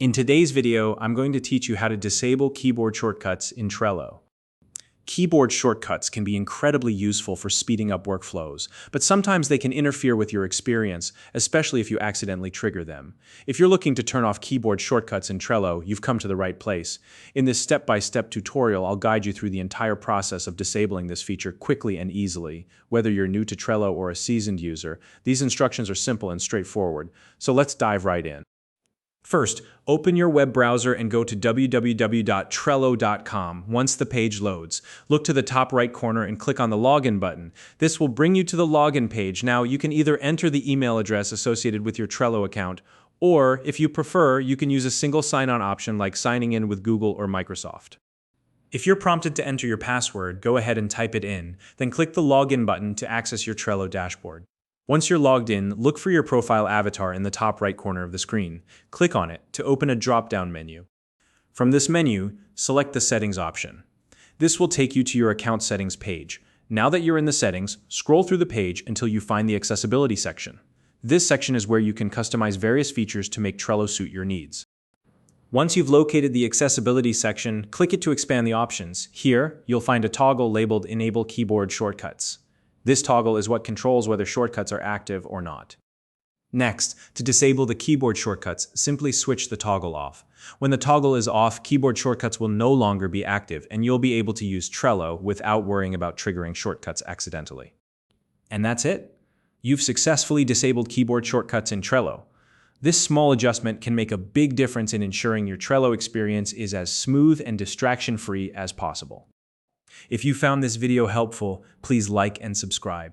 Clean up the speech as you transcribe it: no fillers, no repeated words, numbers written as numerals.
In today's video, I'm going to teach you how to disable keyboard shortcuts in Trello. Keyboard shortcuts can be incredibly useful for speeding up workflows, but sometimes they can interfere with your experience, especially if you accidentally trigger them. If you're looking to turn off keyboard shortcuts in Trello, you've come to the right place. In this step-by-step tutorial, I'll guide you through the entire process of disabling this feature quickly and easily. Whether you're new to Trello or a seasoned user, these instructions are simple and straightforward, so let's dive right in. First, open your web browser and go to www.trello.com. Once the page loads, look to the top right corner and click on the login button. This will bring you to the login page. Now, you can either enter the email address associated with your Trello account, or if you prefer, you can use a single sign-on option like signing in with Google or Microsoft. If you're prompted to enter your password, go ahead and type it in, then click the login button to access your Trello dashboard. Once you're logged in, look for your profile avatar in the top right corner of the screen. Click on it to open a drop-down menu. From this menu, select the Settings option. This will take you to your account settings page. Now that you're in the settings, scroll through the page until you find the accessibility section. This section is where you can customize various features to make Trello suit your needs. Once you've located the accessibility section, click it to expand the options. Here, you'll find a toggle labeled Enable Keyboard Shortcuts. This toggle is what controls whether shortcuts are active or not. Next, to disable the keyboard shortcuts, simply switch the toggle off. When the toggle is off, keyboard shortcuts will no longer be active, and you'll be able to use Trello without worrying about triggering shortcuts accidentally. And that's it. You've successfully disabled keyboard shortcuts in Trello. This small adjustment can make a big difference in ensuring your Trello experience is as smooth and distraction-free as possible. If you found this video helpful, please like and subscribe.